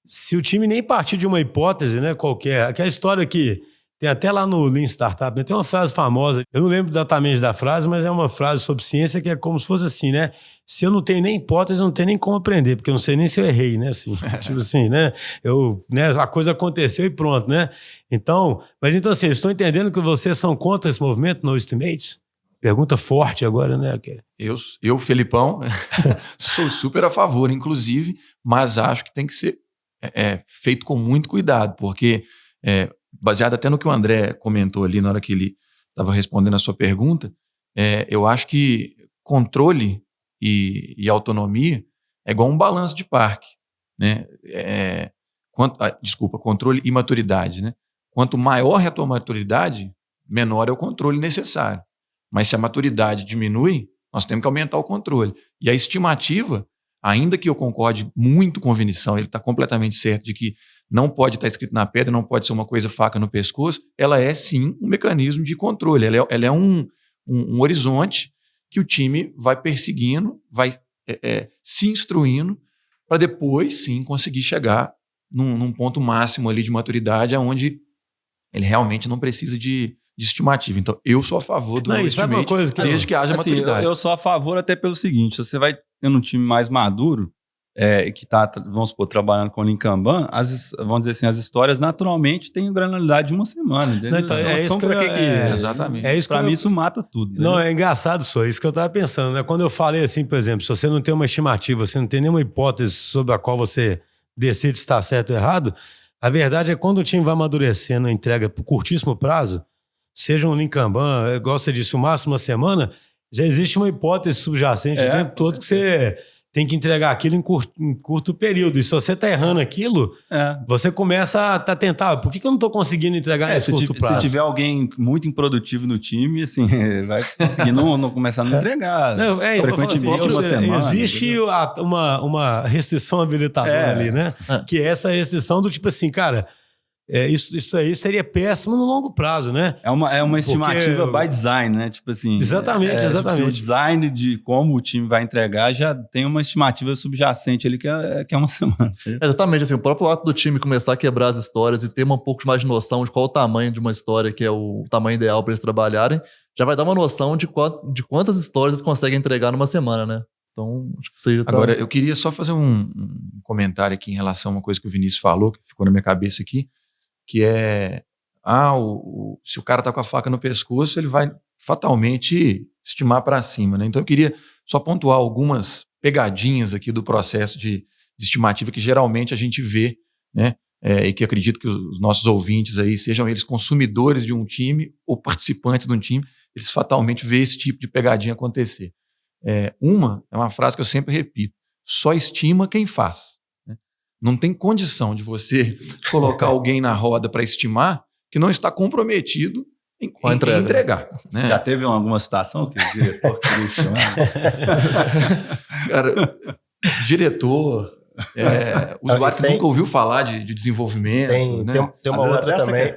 se o time nem partir de uma hipótese, né, qualquer, aquela história que tem até lá no Lean Startup, né, tem uma frase famosa, eu não lembro exatamente da frase, mas é uma frase sobre ciência que é como se fosse assim, né? Se eu não tenho nem hipótese, eu não tenho nem como aprender, porque eu não sei nem se eu errei, né? Assim, tipo assim, né? A coisa aconteceu e pronto, né? Então, assim, eu estou entendendo que vocês são contra esse movimento No Estimates? Pergunta forte agora, né? Eu Felipão, sou super a favor, inclusive, mas acho que tem que ser feito com muito cuidado, porque baseado até no que o André comentou ali na hora que ele estava respondendo a sua pergunta, eu acho que controle e autonomia é igual um balanço de parque, né? Controle e maturidade, né? Quanto maior é a tua maturidade, menor é o controle necessário. Mas se a maturidade diminui, nós temos que aumentar o controle. E a estimativa, ainda que eu concorde muito com a Vinição, ele está completamente certo de que não pode estar escrito na pedra, não pode ser uma coisa faca no pescoço, ela é sim um mecanismo de controle, ela é um horizonte que o time vai perseguindo, vai se instruindo para depois sim conseguir chegar num ponto máximo ali de maturidade, onde ele realmente não precisa de estimativa. Então, eu sou a favor do estimate, desde que haja maturidade. Eu sou a favor até pelo seguinte, se você vai tendo um time mais maduro, que está, vamos supor, trabalhando com o Kanban, vamos dizer assim, as histórias naturalmente têm granularidade de uma semana. Não, então, isso que exatamente. Para mim isso mata tudo. Não, é engraçado só, isso que eu estava pensando, né? Quando eu falei assim, por exemplo, se você não tem uma estimativa, você não tem nenhuma hipótese sobre a qual você decide se está certo ou errado, a verdade é que quando o time vai amadurecendo a entrega por curtíssimo prazo, seja um Kanban, igual você disse, o máximo uma semana, já existe uma hipótese subjacente o tempo todo que você tem que entregar aquilo em curto período. E se você está errando aquilo, você começa a tentar. Por que eu não estou conseguindo entregar nesse curto prazo? Se tiver alguém muito improdutivo no time, assim, vai conseguir não começar a não entregar. Não, frequentemente uma semana. Existe uma restrição habilitadora ali, né? Que é essa restrição do tipo assim, cara... isso aí seria péssimo no longo prazo, né? É uma estimativa by design, né? Tipo assim... Exatamente. Tipo assim, o design de como o time vai entregar já tem uma estimativa subjacente ali que é uma semana. Exatamente, assim, o próprio ato do time começar a quebrar as histórias e ter um pouco mais de noção de qual o tamanho de uma história, que é o tamanho ideal para eles trabalharem, já vai dar uma noção de quantas histórias eles conseguem entregar numa semana, né? Então, acho que seja... Agora, eu queria só fazer um comentário aqui em relação a uma coisa que o Vinícius falou, que ficou na minha cabeça aqui, que é, se o cara tá com a faca no pescoço, ele vai fatalmente estimar para cima, né? Então eu queria só pontuar algumas pegadinhas aqui do processo de estimativa que geralmente a gente vê, né? E que acredito que os nossos ouvintes aí, sejam eles consumidores de um time ou participantes de um time, eles fatalmente vê esse tipo de pegadinha acontecer. É uma frase que eu sempre repito: só estima quem faz. Não tem condição de você colocar alguém na roda para estimar que não está comprometido em entregar. Né? Já teve alguma situação que o diretor queria estimar? Cara, diretor, usuário que nunca ouviu falar de desenvolvimento. Tem uma outra também. Né?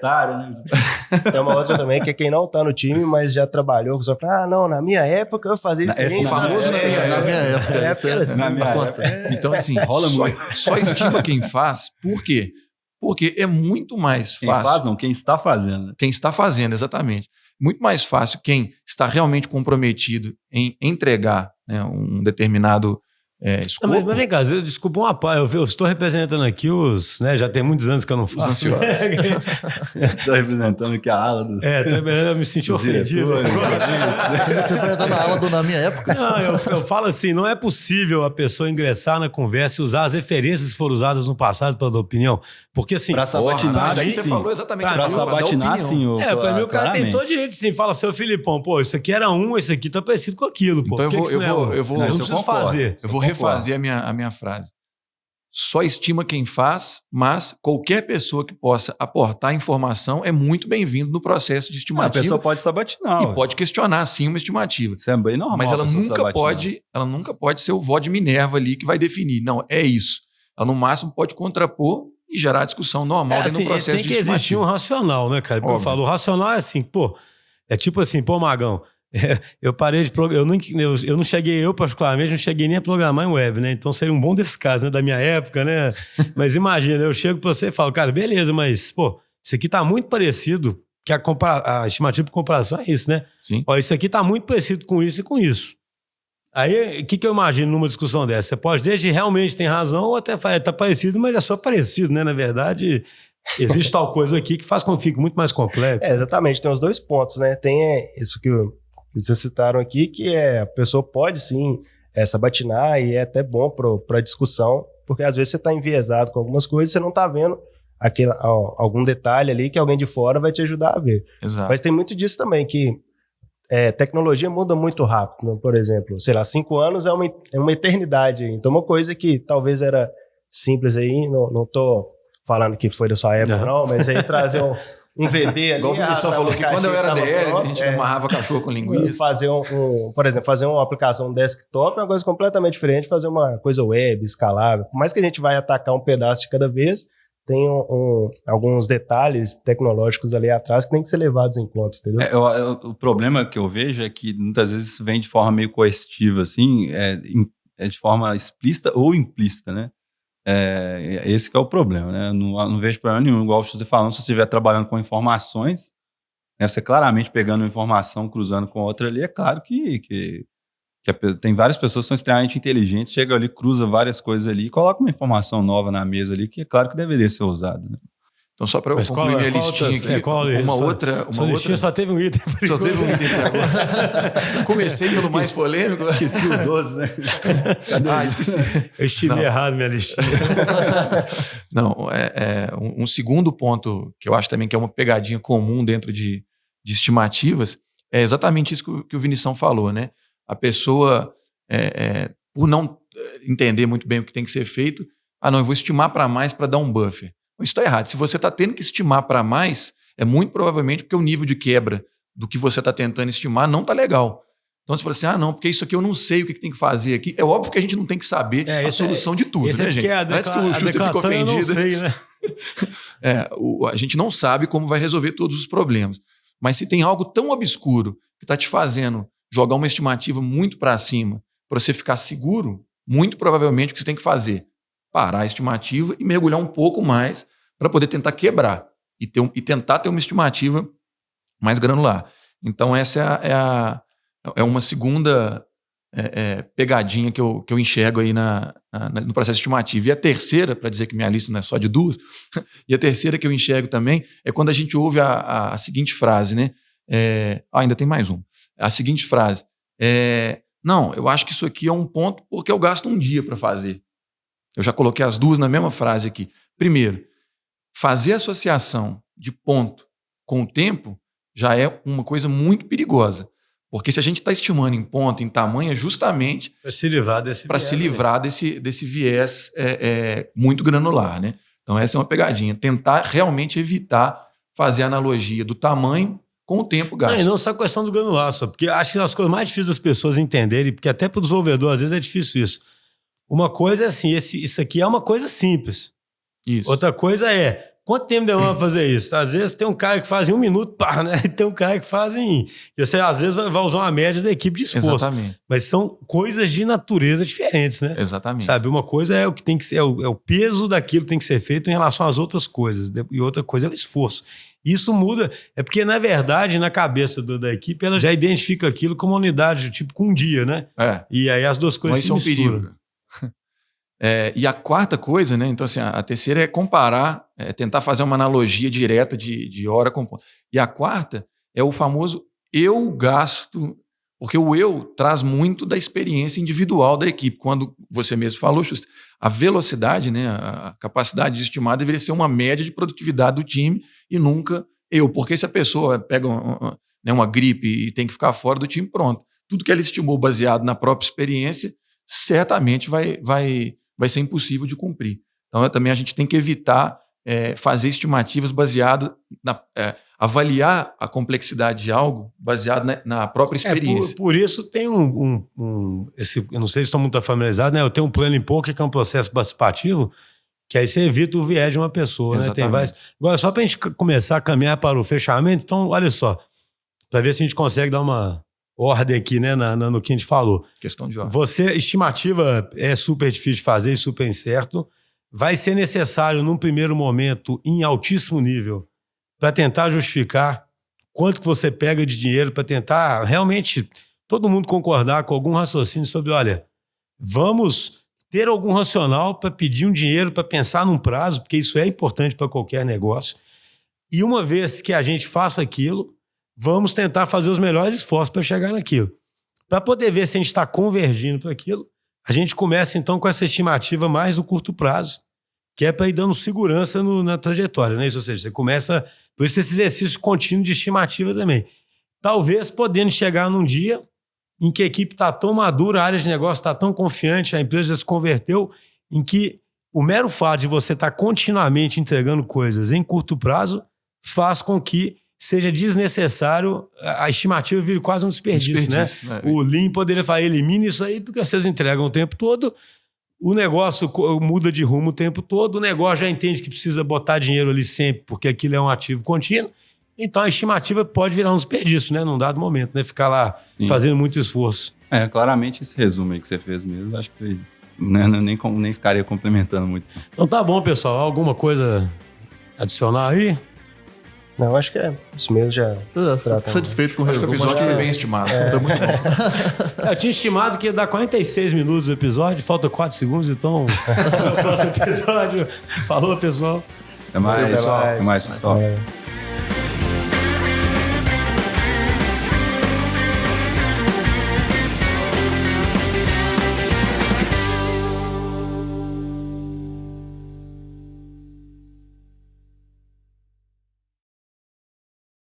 Tem uma outra também que é quem não está no time, mas já trabalhou, que só fala, não, na minha época eu fazia isso. É famoso na minha época. Então, assim, rola muito. Só estima quem faz. Por quê? Porque é muito mais fácil. Quem faz, não, quem está fazendo. Quem está fazendo, exatamente. Muito mais fácil quem está realmente comprometido em entregar, né, um determinado escopo. Mas vem cá, desculpa uma parte, eu estou representando aqui os, né, já tem muitos anos que eu não faço. Os ansiosos. Estou representando aqui a ala dos... eu me senti ofendido. Você vai entrar na ala do na minha época? Não, eu falo assim, não é possível a pessoa ingressar na conversa e usar as referências que foram usadas no passado para dar opinião. Porque assim... Para sabatinar, aí você falou exatamente. Para sabatinar, sim. Para mim o cara tem todo direito, sim. Fala, seu Filipão, pô, isso aqui era esse aqui tá parecido com aquilo, pô. Então eu vou não preciso fazer. Eu vou refazer a minha frase. Só estima quem faz, mas qualquer pessoa que possa aportar informação é muito bem-vindo no processo de estimativa. A pessoa pode sabatinar. E pode questionar, sim, uma estimativa. Isso é bem normal. Mas ela nunca pode ser o vó de Minerva ali que vai definir. Não, é isso. Ela, no máximo, pode contrapor e gerar discussão normal dentro do processo de estimativa. Tem que existir um racional, né, cara? Porque eu falo, o racional é assim, é tipo assim, Magão, eu parei de programar, eu não cheguei, particularmente, não cheguei nem a programar em web, né? Então seria um bom descaso, né? Da minha época, né? Mas imagina, eu chego pra você e falo, cara, beleza, mas, isso aqui tá muito parecido, que a estimativa de comparação é isso, né? Sim. Isso aqui tá muito parecido com isso e com isso. Aí, o que eu imagino numa discussão dessa? Você pode desde realmente tem razão ou até tá parecido, mas é só parecido, né? Na verdade, existe tal coisa aqui que faz com que fique muito mais complexo. Exatamente, tem os dois pontos, né? Tem isso que vocês citaram aqui, que a pessoa pode sim sabatinar e é até bom para a discussão, porque às vezes você está enviesado com algumas coisas e você não está vendo algum detalhe ali que alguém de fora vai te ajudar a ver. Exato. Mas tem muito disso também, que tecnologia muda muito rápido, né? Por exemplo, 5 anos é uma eternidade. Então uma coisa que talvez era simples aí, não estou falando que foi da sua época não, mas aí trazer um VB ali. Igual o Vinícius falou que quando eu era DL, a gente amarrava cachorro com linguiça. Por exemplo, fazer uma aplicação desktop é uma coisa completamente diferente de fazer uma coisa web, escalável. Por mais que a gente vai atacar um pedaço de cada vez, tem alguns detalhes tecnológicos ali atrás que tem que ser levados em conta, entendeu? O problema que eu vejo é que muitas vezes isso vem de forma meio coercitiva, assim, de forma explícita ou implícita, né? Esse que é o problema, né? Não vejo problema nenhum, igual você falando, se você estiver trabalhando com informações, né, você claramente pegando uma informação, cruzando com outra ali, é claro que tem várias pessoas que são extremamente inteligentes, chega ali, cruza várias coisas ali e coloca uma informação nova na mesa ali, que é claro que deveria ser usada, né? Então, só para eu concluir minha listinha aqui, uma outra... listinha só teve um item. Só teve um item até agora. Comecei pelo mais polêmico. Esqueci os outros, né? Esqueci. Eu estimei errado minha listinha. Não, um segundo ponto que eu acho também que é uma pegadinha comum dentro de estimativas é exatamente isso que o Vinição falou, né? A pessoa, por não entender muito bem o que tem que ser feito, eu vou estimar para mais para dar um buffer. Isso está errado. Se você está tendo que estimar para mais, é muito provavelmente porque o nível de quebra do que você está tentando estimar não está legal. Então você fala assim, não, porque isso aqui eu não sei o que tem que fazer aqui. É óbvio que a gente não tem que saber a solução de tudo, né, gente? Parece que o Schuster ficou ofendido. Eu não sei, né? A gente não sabe como vai resolver todos os problemas. Mas se tem algo tão obscuro que está te fazendo jogar uma estimativa muito para cima, para você ficar seguro, muito provavelmente o que você tem que fazer parar a estimativa e mergulhar um pouco mais para poder tentar quebrar e tentar ter uma estimativa mais granular. Então, essa é uma segunda pegadinha que eu enxergo aí no processo estimativo. E a terceira, para dizer que minha lista não é só de duas, e a terceira que eu enxergo também é quando a gente ouve a seguinte frase, né? Ainda tem mais uma. A seguinte frase não, eu acho que isso aqui é um ponto porque eu gasto um dia para fazer. Eu já coloquei as duas na mesma frase aqui. Primeiro, fazer associação de ponto com o tempo já é uma coisa muito perigosa. Porque se a gente está estimando em ponto, em tamanho, é justamente para se livrar desse viés muito granular, né? Então essa é uma pegadinha. Tentar realmente evitar fazer a analogia do tamanho com o tempo gasto. Não só a questão do granular, só porque acho que as coisas mais difíceis das pessoas entenderem, porque até para o desenvolvedor às vezes é difícil isso. Uma coisa é assim, isso aqui é uma coisa simples. Isso. Outra coisa é, quanto tempo demora pra fazer isso? Às vezes tem um cara que faz em 1 minuto, né? E tem um cara que faz em... Você às vezes vai usar uma média da equipe de esforço. Exatamente. Mas são coisas de natureza diferentes, né? Exatamente. Sabe, uma coisa é o que tem que ser, é o peso daquilo que tem que ser feito em relação às outras coisas. E outra coisa é o esforço. Isso muda, é porque, na verdade, na cabeça da equipe, ela já identifica aquilo como uma unidade, tipo, com um dia, né? E aí as duas coisas se misturam. Isso é um perigo. E a quarta coisa, né? Então, assim, a terceira é comparar, tentar fazer uma analogia direta de hora com ponto. E a quarta é o famoso eu gasto, porque o eu traz muito da experiência individual da equipe. Quando você mesmo falou, Schuster, a velocidade, né, a capacidade de estimar deveria ser uma média de produtividade do time e nunca eu. Porque se a pessoa pega uma gripe e tem que ficar fora do time, pronto. Tudo que ela estimou baseado na própria experiência certamente vai ser impossível de cumprir. Então, também a gente tem que evitar fazer estimativas baseadas avaliar a complexidade de algo baseado na própria experiência. Por isso tem eu não sei se estou muito familiarizado, né? Eu tenho um Planning Poker, que é um processo participativo, que aí você evita o viés de uma pessoa, né? Tem vários. Agora, só para a gente começar a caminhar para o fechamento, então, olha só, para ver se a gente consegue dar uma ordem aqui, né, no que a gente falou. Questão de ordem. Estimativa é super difícil de fazer e super incerto. Vai ser necessário, num primeiro momento, em altíssimo nível, para tentar justificar quanto que você pega de dinheiro, para tentar realmente todo mundo concordar com algum raciocínio sobre, olha, vamos ter algum racional para pedir um dinheiro, para pensar num prazo, porque isso é importante para qualquer negócio. E uma vez que a gente faça aquilo, vamos tentar fazer os melhores esforços para chegar naquilo. Para poder ver se a gente está convergindo para aquilo, a gente começa então com essa estimativa mais no curto prazo, que é para ir dando segurança na trajetória, né? Isso, ou seja, você começa... Por isso esse exercício contínuo de estimativa também. Talvez podendo chegar num dia em que a equipe está tão madura, a área de negócio está tão confiante, a empresa já se converteu, em que o mero fato de você estar continuamente entregando coisas em curto prazo faz com que seja desnecessário, a estimativa vira quase um desperdício, né? O Lean poderia falar, elimine isso aí, porque vocês entregam o tempo todo, o negócio muda de rumo o tempo todo, o negócio já entende que precisa botar dinheiro ali sempre, porque aquilo é um ativo contínuo, então a estimativa pode virar um desperdício, né? Num dado momento, né? Ficar lá fazendo muito esforço. Claramente esse resumo aí que você fez mesmo, acho que Nem ficaria complementando muito. Então tá bom, pessoal. Alguma coisa adicionar aí? Não, acho que é isso mesmo já. Fico satisfeito com o Acho que o resumo. episódio foi bem estimado. Foi muito bom. Eu tinha estimado que ia dar 46 minutos o episódio, falta 4 segundos, então no próximo episódio. Falou, pessoal. Até mais, pessoal.